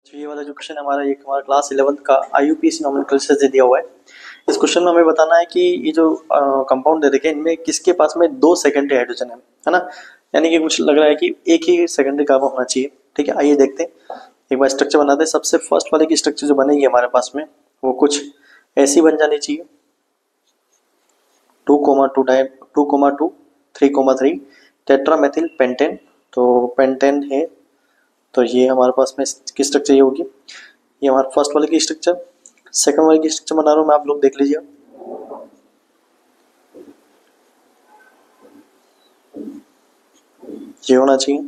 तो ये वाला जो क्वेश्चन हमारा एक हमारा क्लास 11th का IUPAC नोमेनक्लेचर से दिया हुआ है। इस क्वेश्चन में हमें बताना है कि ये जो कंपाउंड दे रखे हैं इनमें किसके पास में 2 सेकेंडरी हाइड्रोजन है ना। यानी कि कुछ लग रहा है कि एक ही सेकेंडरी कार्बन होना चाहिए। ठीक है, आइए देखते हैं, एक बार स्ट्रक्चर बनाते हैं। सबसे फर्स्ट वाले की स्ट्रक्चर जो बनेगी हमारे पास में वो कुछ ऐसी बन जानी चाहिए, 2,2 टाइप 2,2 3,3 टेट्रामेथिल पेंटेन। तो पेंटेन है, तो ये हमारे पास में किस स्ट्रक्चर ये होगी, ये हमारे फर्स्ट वाले की स्ट्रक्चर। सेकंड वाले की स्ट्रक्चर बना रहा हूँ मैं, आप लोग देख लीजिए। ये होना चाहिए।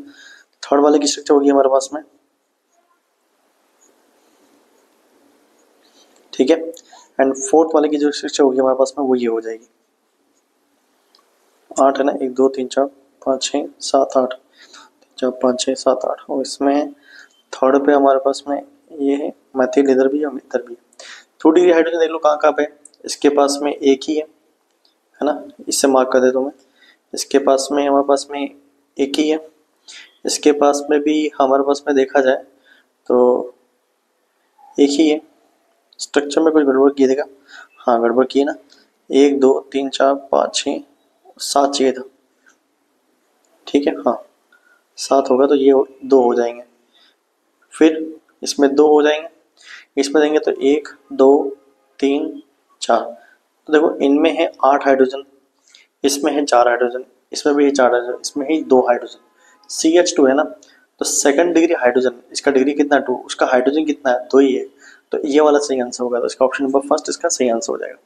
थर्ड वाले की स्ट्रक्चर होगी हमारे पास में, ठीक है। एंड फोर्थ वाले की जो स्ट्रक्चर होगी हमारे पास में वो ये हो जाएगी। 8 है ना, 1 2 3 4 5 6 7 8, 4 5 6 7 8। और इसमें थर्ड पे हमारे पास में ये है मैथिल, इधर भी है इधर भी है। 2 डिग्री हाइड्रोजन देख लो कहाँ कहाँ पे, इसके पास में एक ही है ना, इससे मार्क कर देता हूँ मैं। इसके पास में हमारे पास में एक ही है, इसके पास में भी हमारे पास में देखा जाए तो एक ही है। स्ट्रक्चर में कुछ गड़बड़ किए देगा, हाँ गड़बड़ किए ना, 1 2 3 4 5 6 7 चाहिए था, ठीक है, हाँ 7 होगा तो ये 2 हो जाएंगे। फिर इसमें 2 हो जाएंगे, इसमें देंगे तो 1 2 3 4। तो देखो इनमें है 8 हाइड्रोजन, इसमें है 4 हाइड्रोजन, इसमें भी है 4 हाइड्रोजन, इसमें है 2 हाइड्रोजन। CH2 है ना, तो सेकंड डिग्री हाइड्रोजन, इसका डिग्री कितना है 2, उसका हाइड्रोजन कितना है 2 ही है। तो ये वाला सही आंसर होगा, तो इसका ऑप्शन नंबर फर्स्ट इसका सही आंसर हो जाएगा।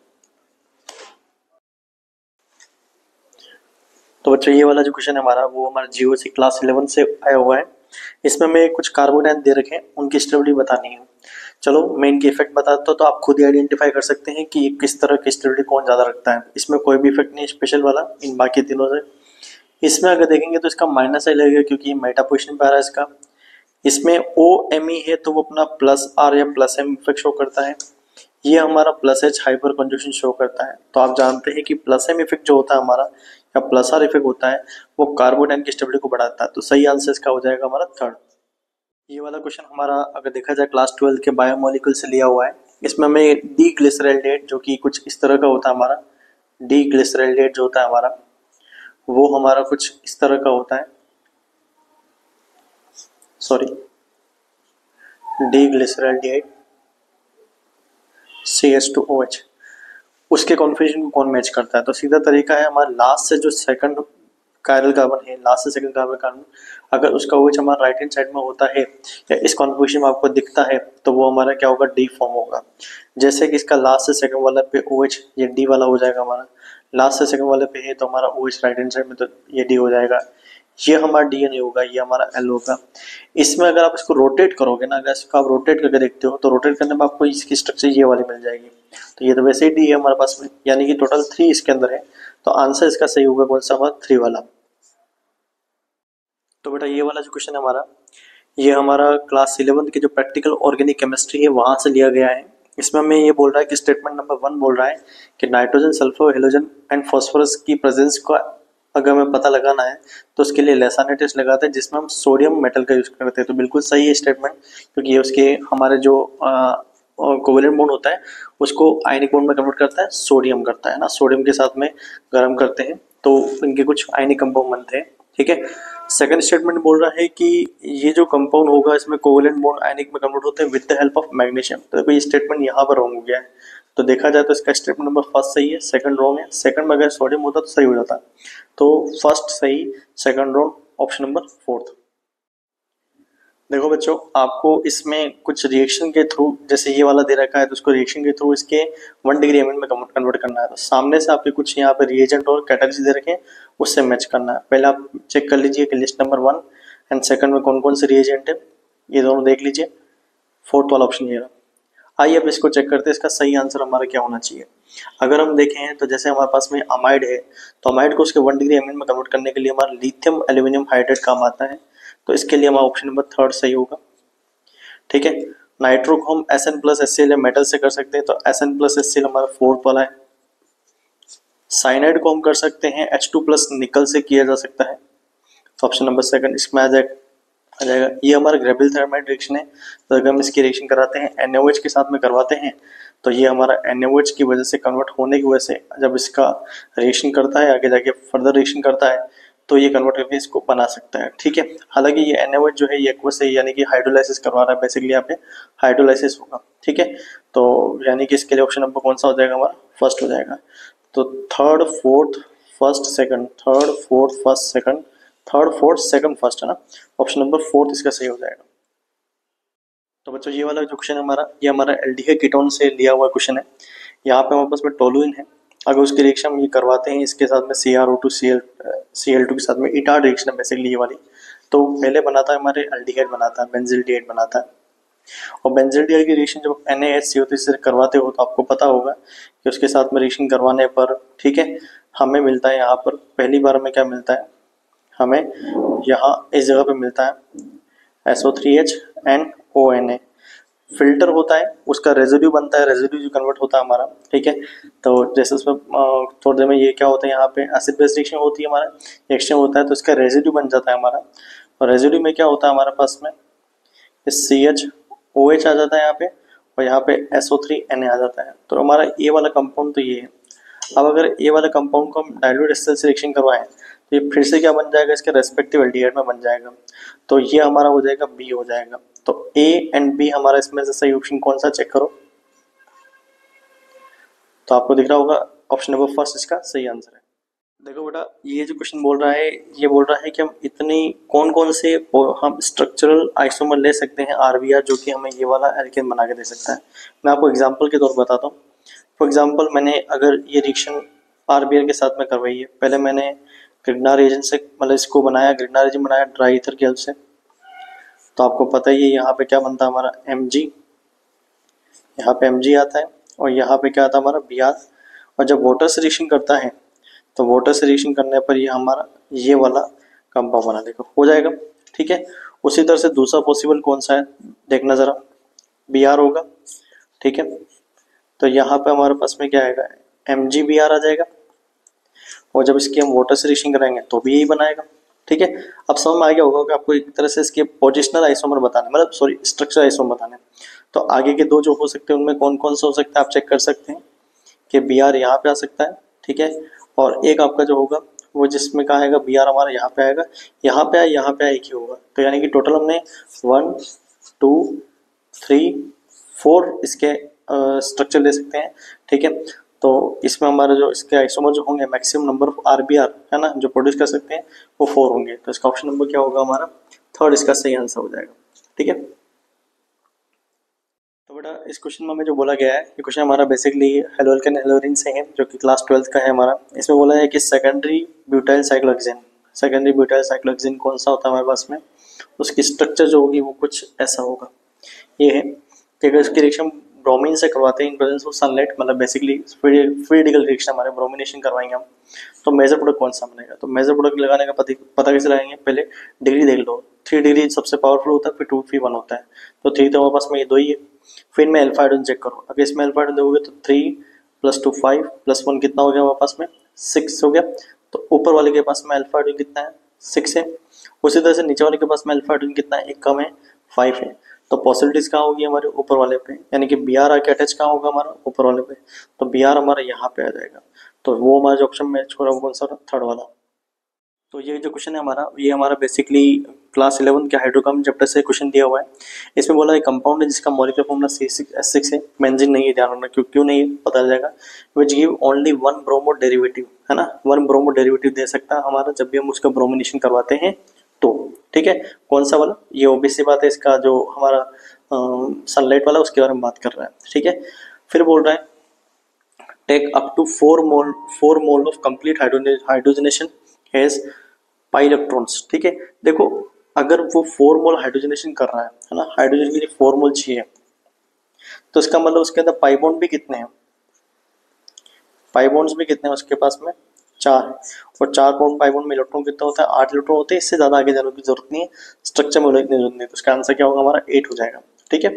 तो बच्चों ये वाला जो क्वेश्चन है हमारा वो हमारा GOC क्लास 11 से आया हुआ है। इसमें हमें कुछ कार्बोनेट दे रखे हैं, उनकी स्टेबिलिटी बतानी है। चलो मैं इनके इफेक्ट बताता हूँ तो आप खुद ही आइडेंटिफाई कर सकते हैं कि किस तरह की स्टेबिलिटी कौन ज़्यादा रखता है। इसमें कोई भी इफेक्ट नहीं स्पेशल वाला इन बाकी तीनों से। इसमें अगर देखेंगे तो इसका माइनस आई लगेगा क्योंकि ये मेटा पोजिशन पे आ रहा है इसका। इसमें OMe है तो वो अपना प्लस R या प्लस M इफेक्ट शो करता है। ये हमारा plus H hyper conjugation show करता है। तो आप जानते हैं कि प्लस M इफेक्ट जो होता है हमारा या प्लस R इफेक्ट होता है वो कार्बोडाइन की स्टेबिलिटी को बढ़ाता है। तो सही आंसर इसका हो जाएगा हमारा थर्ड। ये वाला क्वेश्चन हमारा अगर देखा जाए क्लास 12 के बायोमोलिक्यूल से लिया हुआ है। इसमें हमें डी ग्लिसरॉल्डेट जो कि कुछ इस तरह का होता है हमारा, डी ग्लिसरॉल्डेट जो होता है हमारा वो हमारा कुछ इस तरह का होता है, सॉरी डी ग्लिसरॉल्डेट CH2OH, उसके कॉन्फ़िगरेशन को कौन मैच करता है। तो सीधा तरीका है हमारा लास्ट से जो सेकंड कायरल कार्बन है, लास्ट से सेकंड कार्बन अगर उसका OH हमारा राइट हैंड साइड में होता है या इस कॉन्फ़िगरेशन में आपको दिखता है तो वो हमारा क्या होगा, डी फॉर्म होगा। जैसे कि इसका लास्ट से सेकंड वाला पे OH ये डी वाला हो जाएगा हमारा, लास्ट से सेकंड वाले पे है तो हमारा OH राइट हैंड साइड में तो ये डी हो जाएगा। ये हमारा DNA होगा, ये हमारा L होगा। इसमें अगर आप इसको रोटेट करोगे ना, अगर इसको आप रोटेट करके देखते हो तो रोटेट करने में आपको इसकी स्ट्रक्चर ये वाली मिल जाएगी। तो ये तो वैसे ही डी है हमारे पास में, यानी कि टोटल 3 इसके अंदर है। तो आंसर इसका सही होगा कौन सा, हमारा 3 वाला। तो बेटा ये वाला जो क्वेश्चन है हमारा, ये हमारा क्लास 11 की जो प्रैक्टिकल ऑर्गेनिक केमिस्ट्री है वहां से लिया गया है। इसमें हमें ये बोल रहा है कि स्टेटमेंट नंबर 1 बोल रहा है कि nitrogen, sulphur, halogen and phosphorus की प्रेजेंस का अगर हमें पता लगाना है तो उसके लिए लेसाने टेस्ट लगाते हैं जिसमें हम सोडियम मेटल का यूज करते हैं। तो बिल्कुल सही है स्टेटमेंट, क्योंकि ये उसके हमारे जो कोवेलेंट बॉन्ड होता है उसको आयनिक बॉन्ड में कन्वर्ट करता है, सोडियम करता है ना, सोडियम के साथ में गर्म करते हैं तो इनके कुछ आयनिक कंपाउंड बनते हैं, ठीक है। सेकंड स्टेटमेंट बोल रहा है कि ये जो कंपाउंड होगा इसमें कोवेलेंट बॉन्ड आयनिक में कन्वर्ट होते हैं with the help of magnesium. तो देखो ये स्टेटमेंट यहाँ पर रॉन्ग हो गया है। तो देखा जाए तो इसका स्टेटमेंट नंबर फर्स्ट सही है, सेकंड रॉन्ग है। सेकंड में अगर सोडियम होता तो सही हो जाता, तो फर्स्ट सही, second wrong, option number fourth. देखो बच्चों आपको इसमें कुछ रिएक्शन के थ्रू, जैसे ये वाला दे रखा है तो उसको रिएक्शन के थ्रू इसके 1 डिग्री एमिन में कन्वर्ट करना है। तो सामने से आपके कुछ यहाँ पे रिएजेंट और कैटलिस्ट दे रखे हैं, उससे मैच करना है। पहले आप चेक कर लीजिए कि लिस्ट नंबर 1 एंड सेकंड में कौन कौन से रिएजेंट है, ये दोनों देख लीजिए। फोर्थ वाला ऑप्शन ये रहा। आइए अब इसको चेक करते हैं इसका सही आंसर हमारा क्या होना चाहिए। अगर हम देखें तो जैसे हमारे पास में अमाइड है तो अमाइड को उसके 1 डिग्री एमिन में कन्वर्ट करने के लिए हमारा लिथियम एल्यूमिनियम हाइड्रेट काम आता है। तो इसके लिए हमारा ऑप्शन नंबर थर्ड सही होगा, ठीक है। नाइट्रो को हम SN+HCl या मेटल से कर सकते हैं तो SN+HCl हमारा फोर्थ वाला है। साइनाइड को हम कर सकते हैं H2+ निकल से किया जा सकता है, तो ऑप्शन नंबर सेकंड इसमें आ जाएगा। आ जाएगा। ये हमारा ग्रेविल थर्माइट रिएक्शन है। तो अगर हम इसकी रिएक्शन कराते हैं NaOH के साथ में करवाते हैं तो ये हमारा NaOH की वजह से कन्वर्ट होने की वजह से जब इसका रिएक्शन करता है आगे जाके फर्दर रिएक्शन करता है तो ये कन्वर्ट करके इसको बना सकता है। ठीक है, हालांकि ये NaOH जो है ये एक्वस है यानी कि हाइड्रोलाइसिस करवा रहा है, बेसिकली यहाँ पे हाइड्रोलाइसिस होगा। ठीक है, तो यानी कि इसके लिए ऑप्शन नंबर कौन सा हो जाएगा हमारा, फर्स्ट हो जाएगा। तो third fourth first second, third fourth first second, third fourth second first है ना, ऑप्शन नंबर फोर्थ इसका सही हो जाएगा। तो बच्चों ये वाला जो क्वेश्चन है हमारा, ये हमारा एल्डिहाइड कीटोन से लिया हुआ क्वेश्चन है। यहाँ पे हमारे पास में टोलुइन है, अगर उसकी रिएक्शन हम ये करवाते हैं इसके साथ में CrO2 Cl2 के साथ में इटार रिएक्शन है बेसिकली ये वाली, तो पहले बनाता है हमारे एल्डिहाइड बनाता है, बेंजिल्डिहाइड बनाता है। और बेंजिल्डिहाइड की रिएक्शन जब NaHCO3 से करवाते हो तो आपको पता होगा कि उसके साथ में रिएक्शन करवाने पर, ठीक है, हमें मिलता है यहाँ पर पहली बार में क्या मिलता है, हमें यहाँ इस जगह पे मिलता है SO3H एंड ONA। फिल्टर होता है, उसका रेजिड्यू बनता है, रेजिड्यू जो कन्वर्ट होता है हमारा। ठीक है, तो जैसे उसमें थोड़ी देर में ये क्या होता है, यहाँ पे एसिड बेस रिएक्शन होती है, हमारा रिएक्शन होता है तो इसका रेजिड्यू बन जाता है हमारा। और रेजिड्यू में क्या होता है हमारे पास में CHOH आ जाता है यहाँ पे, और यहाँ पे SO3Na आ जाता है। तो हमारा ए वाला कंपाउंड तो ये है। अब अगर ए वाला कंपाउंड को हम डाइल्यूट एस्टर से रिएक्शन करवाएं तो ये फिर से क्या बन जाएगा, इसके रेस्पेक्टिव एल्डिहाइड में बन जाएगा। तो ये हमारा हो जाएगा बी हो जाएगा। तो ए एंड बी हमारा इसमें से सही ऑप्शन कौन सा, चेक करो। तो आपको दिख रहा होगा ऑप्शन नंबर फर्स्ट इसका सही आंसर है। देखो बेटा, ये जो क्वेश्चन बोल रहा है, ये बोल रहा है कि हम इतनी कौन कौन से हम स्ट्रक्चरल आइसोमर ले सकते हैं RBR जो कि हमें ये वाला एल्केन बना के दे सकता है। मैं आपको एग्जांपल के तौर पर बताता हूँ। फॉर एग्जांपल मैंने अगर ये रिएक्शन RBR के साथ में करवाई है, पहले मैंने ग्रिग्नार एजेंट से मतलब इसको बनाया, ग्रिग्नार एजेंट बनाया ड्राई ईथर की हेल्प से। तो आपको पता ही है यहाँ पे क्या बनता है हमारा Mg, यहाँ पे Mg आता है और यहाँ पे क्या आता है हमारा Br। और जब वाटर से रिएक्शन करता है तो वाटर से रिएक्शन करने पर ये हमारा ये वाला कंपाउंड बना देगा, हो जाएगा। ठीक है, उसी तरह से दूसरा पॉसिबल कौन सा है देखना जरा, Br होगा। ठीक है, तो यहाँ पे हमारे पास में क्या आएगा, MgBr आ जाएगा। और जब इसकी हम वाटर से रिएक्शन कराएंगे तो भी यही बनाएगा। ठीक है, अब समझ में आ गया होगा कि आपको एक तरह से इसके पोजिशनल आइसोमर बताने, मतलब सॉरी स्ट्रक्चर आइसोमर बताने। तो आगे के दो जो हो सकते हैं उनमें कौन कौन सा हो सकता है आप चेक कर सकते हैं कि Br यहाँ पे आ सकता है। ठीक है, और एक आपका जो होगा वो जिसमें कहा आएगा Br हमारा यहाँ पे आएगा, यहाँ पे आया, यहाँ पे एक ही होगा। तो यानी कि टोटल हमने 1 2 3 4 इसके स्ट्रक्चर ले सकते हैं। ठीक है, तो इसमें हमारे जो इसके आइसोमर जो होंगे मैक्सिमम नंबर ऑफ RBR है ना जो प्रोड्यूस कर सकते हैं वो 4 होंगे। तो इसका ऑप्शन नंबर क्या होगा हमारा, थर्ड इसका सही आंसर हो जाएगा। ठीक है, तो बेटा इस क्वेश्चन में हमें जो बोला गया है, ये क्वेश्चन हमारा बेसिकली हेलोअल्केन हेलोरिन से है जो कि क्लास 12th का है हमारा। इसमें बोला है कि सेकेंडरी ब्यूटाइल साइक्लोहेक्सेन कौन सा होता है हमारे पास में, उसकी स्ट्रक्चर जो होगी वो कुछ ऐसा होगा। ये है कि अगर इसकी रिएक्शन ब्रोमीन से करवाते हैं इन प्रेजेंस ऑफ सनलाइट, मतलब बेसिकली फ्री रेडिकल रिएक्शन हमारे ब्रोमिनेशन करवाएंगे हम, तो मेजर प्रोडक्ट कौन सा बनेगा। तो मेजर प्रोडक्ट लगाने का पता कैसे लगाएंगे, पहले डिग्री देख लो। 3 डिग्री सबसे पावरफुल होता है, फिर 2 फिर 1 होता है। तो 3 तो हमारे पास में ये 2 ही है। फिर मैं अल्फा हाइड्रोजन चेक करो, अगर इसमें अल्फा हाइड्रोजन दोगे तो 3 + 2 5 + 1 कितना हो गया हमारे पास में 6 हो गया। तो ऊपर वाले के पास में अल्फा हाइड्रोजन कितना है 6 है। उसी तरह से नीचे वाले के पास में अल्फा हाइड्रोजन कितना है, एक कम है 5 है। तो पॉसिबिलिटीज कहाँ होगी हमारे ऊपर वाले पे, यानी कि Br आके अटैच कहाँ होगा हमारा ऊपर वाले पे, तो Br हमारा यहाँ पे आ जाएगा। तो वो हमारा जो ऑप्शन में छोड़ा वो कौन सा थर्ड वाला। तो ये जो क्वेश्चन है हमारा, ये हमारा बेसिकली क्लास 11 के हाइड्रोकार्बन चैप्टर से क्वेश्चन दिया हुआ है। इसमें बोला है कंपाउंड है जिसका मॉलिक्यूलर फॉर्मूला C6H6 है, बेंजीन नहीं है, ध्यान रखना क्यों नहीं है पता चल जाएगा। Which give only 1 bromo derivative है ना, 1 ब्रोमो डेरिवेटिव दे सकता है हमारा जब भी हम उसका ब्रोमिनेशन करवाते हैं तो। ठीक है, कौन सा वाला, ये ओबीसी सी बात है, इसका जो हमारा सनलाइट वाला उसके बारे में बात कर रहा है। ठीक है, फिर बोल रहा है take up to 4 mole of complete hydrogenation has pi electrons. ठीक है, देखो अगर वो 4 मोल हाइड्रोजनेशन कर रहा है ना, हाइड्रोजन के लिए 4 मोल चाहिए, तो इसका मतलब उसके अंदर पाई बॉन्ड भी कितने हैं, पाई बॉन्ड्स भी कितने हैं उसके पास में 4 है। और 4 बॉन्ड पाई बॉन्ड में इलेक्ट्रॉन कितना होता है 8 इलेक्ट्रॉन होते हैं। इससे ज्यादा आगे जाने की जरूरत नहीं है, स्ट्रक्चर में इतनी जरूरत नहीं है। तो इसका आंसर क्या होगा हमारा 8 हो जाएगा। ठीक है,